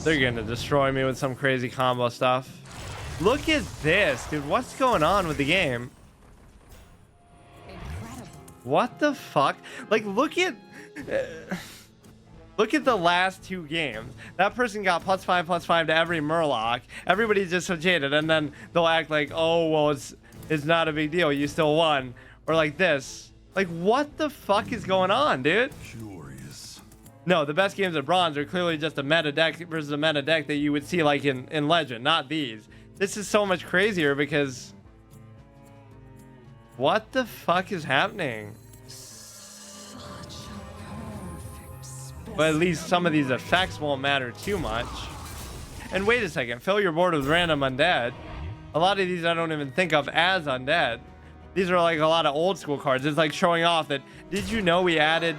They're gonna destroy me with some crazy combo stuff. Look at this, dude. What's going on with the game? What the fuck? Like, look at the last two games. That person got +5/+5 to every Murloc. Everybody's just so jaded, and then they'll act like, oh, well, it's not a big deal. You still won. Or like this. Like, what the fuck is going on, dude? Curious. No, the best games of bronze are clearly just a meta deck versus a meta deck that you would see like in Legend, not these. This is so much crazier because what the fuck is happening? But at least some of these effects won't matter too much. And wait a second, fill your board with random undead. A lot of these I don't even think of as undead. These are like a lot of old school cards. It's like showing off that, did you know we added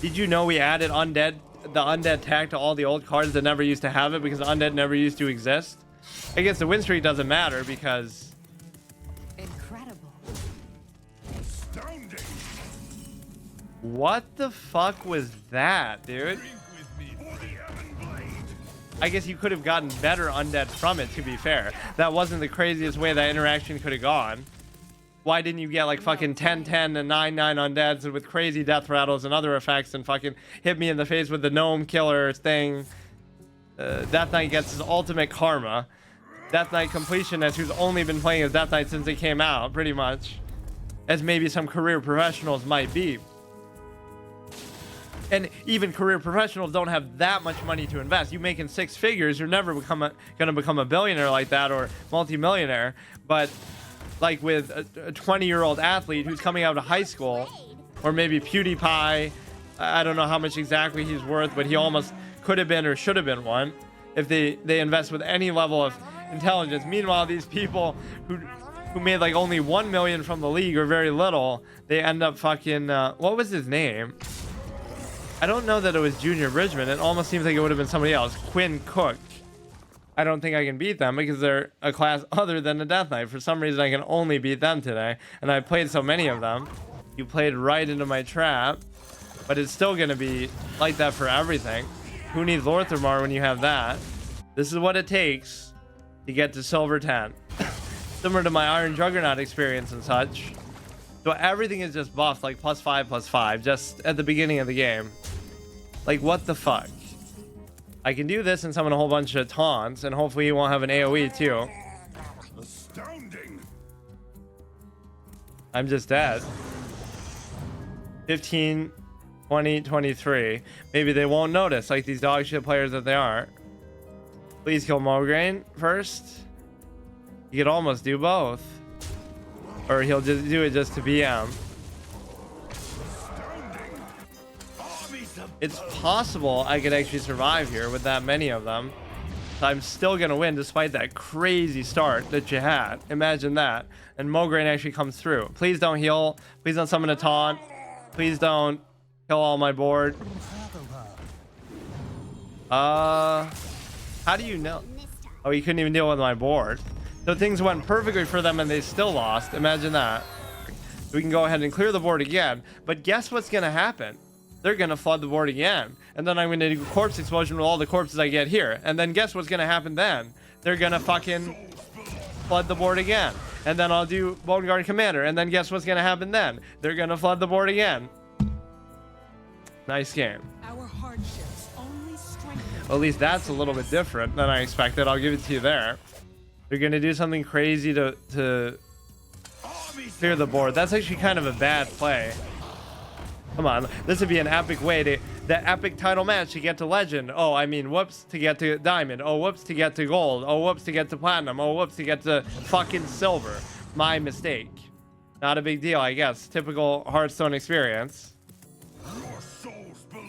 undead, the undead tag to all the old cards that never used to have it because undead never used to exist? I guess the win streak doesn't matter because incredible. Astounding. what the fuck was that, dude? Drink with me for the Heaven Blade. I guess you could have gotten better undead from it, to be fair. That wasn't the craziest way that interaction could have gone. Why didn't you get like fucking 10-10 and 9-9 undeads with crazy death rattles and other effects and fucking hit me in the face with the gnome killer thing? Death Knight gets his ultimate karma. Death Knight completionist who's only been playing as Death Knight since it came out, pretty much. As maybe some career professionals might be. And even career professionals don't have that much money to invest. You making 6 figures, you're never gonna become a billionaire like that or multi-millionaire. But like with a 20-year-old athlete who's coming out of high school, or maybe PewDiePie, I don't know how much exactly he's worth, but he almost could have been or should have been one if they invest with any level of intelligence. Meanwhile, these people who made like only 1 million from the league or very little, they end up fucking what was his name? I don't know that it was Junior Bridgman. It almost seems like it would have been somebody else. Quinn Cook. I don't think I can beat them because they're a class other than the Death Knight. For some reason, I can only beat them today. And I played so many of them. You played right into my trap. But it's still going to be like that for everything. Who needs Lorthamar when you have that? This is what it takes to get to Silver 10. Similar to my Iron Juggernaut experience and such. So everything is just buffed like +5/+5 just at the beginning of the game. Like, what the fuck? I can do this and summon a whole bunch of taunts, and hopefully he won't have an AoE too. Astounding. I'm just dead. 15, 20, 23. Maybe they won't notice, like these dog shit players that they are. Please kill Mograine first. You could almost do both. Or he'll just do it just to BM. It's possible I could actually survive here with that many of them. So I'm still gonna win despite that crazy start that you had. Imagine that. And Mograine actually comes through. Please don't heal. Please don't summon a taunt. Please don't kill all my board. How do you know? Oh, you couldn't even deal with my board. So things went perfectly for them and they still lost. Imagine that. We can go ahead and clear the board again. But guess what's gonna happen? They're gonna flood the board again, and then I'm gonna do corpse explosion with all the corpses I get here, and then guess what's gonna happen then? They're gonna fucking flood the board again, and then I'll do Bone Guard Commander, and then guess what's gonna happen then? They're gonna flood the board again. Nice game. Our hardships only strengthen. Well, at least that's a little bit different than I expected. I'll give it to you there. They're gonna do something crazy to clear the board. That's actually kind of a bad play. Come on, this would be an epic way to the epic title match to get to Legend. Oh, I mean, whoops, to get to Diamond. Oh, whoops, to get to Gold. Oh, whoops, to get to Platinum. Oh, whoops, to get to fucking Silver. My mistake. Not a big deal, I guess. Typical Hearthstone experience.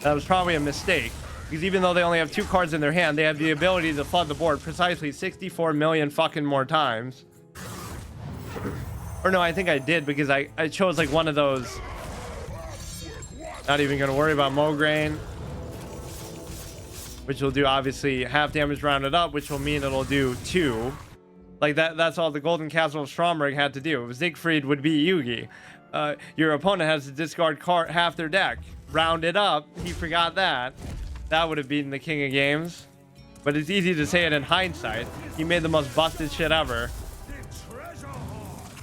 That was probably a mistake. Because even though they only have 2 cards in their hand, they have the ability to flood the board precisely 64 million fucking more times. Or no, I think I did because I chose like one of those. Not even going to worry about Mograine. Which will do obviously half damage rounded up, which will mean it'll do 2. Like that's all the Golden Castle of Stromberg had to do. Siegfried would beat Yugi. Your opponent has to discard half their deck. Round it up. He forgot that. that would have beaten the king of games. But it's easy to say it in hindsight. He made the most busted shit ever.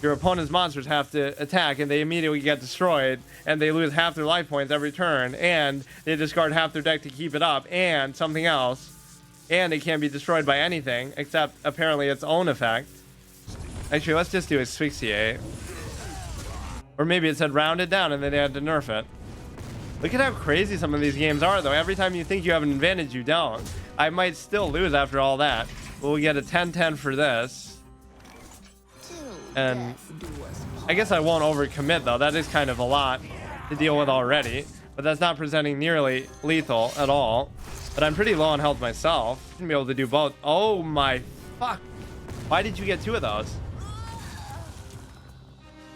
Your opponent's monsters have to attack and they immediately get destroyed and they lose half their life points every turn and they discard half their deck to keep it up and something else, and it can't be destroyed by anything except apparently its own effect. Actually, let's just do asphyxiate. Or maybe it said round it down and then they had to nerf it. Look at how crazy some of these games are though. Every time you think you have an advantage, you don't. I might still lose after all that. We'll get a 10-10 for this. And I guess I won't overcommit though. That is kind of a lot to deal with already. But that's not presenting nearly lethal at all. But I'm pretty low on health myself. I'm gonna be able to do both. Oh my fuck. Why did you get 2 of those?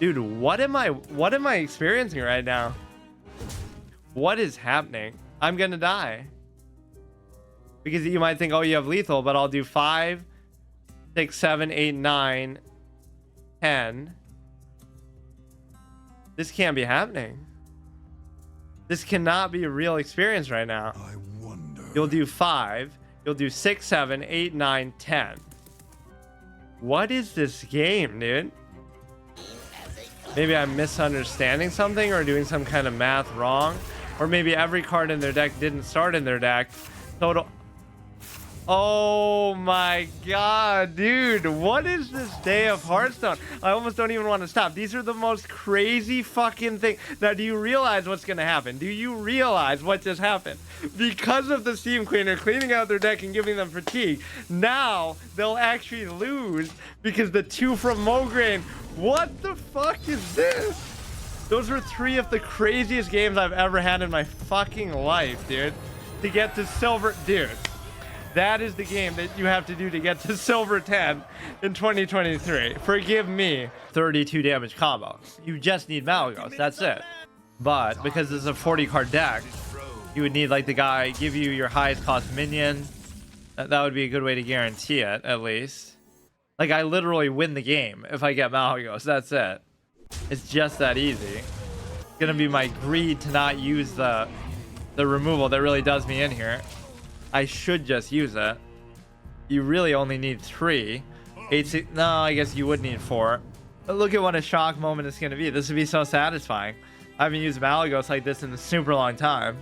Dude, what am I experiencing right now? What is happening? I'm gonna die. Because you might think, oh, you have lethal, but I'll do 5, 6, 7, 8, 9, 10. This can't be happening. This cannot be a real experience right now. I wonder. You'll do 5. You'll do 6, 7, 8, 9, 10. What is this game, dude? Maybe I'm misunderstanding something or doing some kind of math wrong. Or maybe every card in their deck didn't start in their deck. Total. Oh my god, dude. What is this day of Hearthstone? I almost don't even want to stop. These are the most crazy fucking things. Now, do you realize what's going to happen? Do you realize what just happened? Because of the Steam Cleaner cleaning out their deck and giving them fatigue, now they'll actually lose because the 2 from Mograine. What the fuck is this? Those were 3 of the craziest games I've ever had in my fucking life, dude. To get to silver, dude. That is the game that you have to do to get to silver 10 in 2023. Forgive me. 32 damage combo. You just need Malagos. That's it. But because it's a 40 card deck, you would need like the guy give you your highest cost minion. That would be a good way to guarantee it, at least. Like I literally win the game if I get Malagos. That's it. It's just that easy. It's gonna be my greed to not use the removal that really does me in here. I should just use it. You really only need 3. 8, 6, no, I guess you would need 4. But look at what a shock moment it's gonna be. This would be so satisfying. I haven't used Malagos like this in a super long time.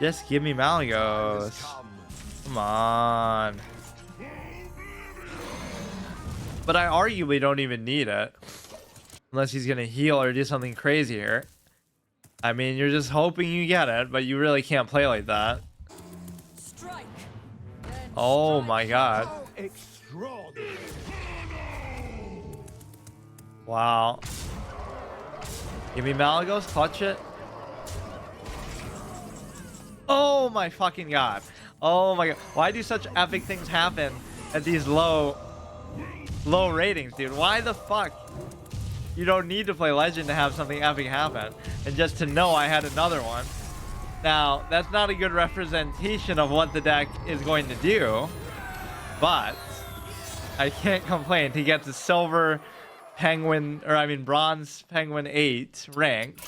Just give me Malagos. Come on. But I arguably don't even need it. Unless he's gonna heal or do something crazy here. I mean, you're just hoping you get it, but you really can't play like that. Oh my god. Wow. Give me Malagos, clutch it. Oh my fucking god. Oh my god. Why do such epic things happen at these low ratings, dude? Why the fuck? You don't need to play Legend to have something epic happen. And just to know I had another one. Now, that's not a good representation of what the deck is going to do, but I can't complain. To get to silver penguin, or I mean bronze penguin 8 rank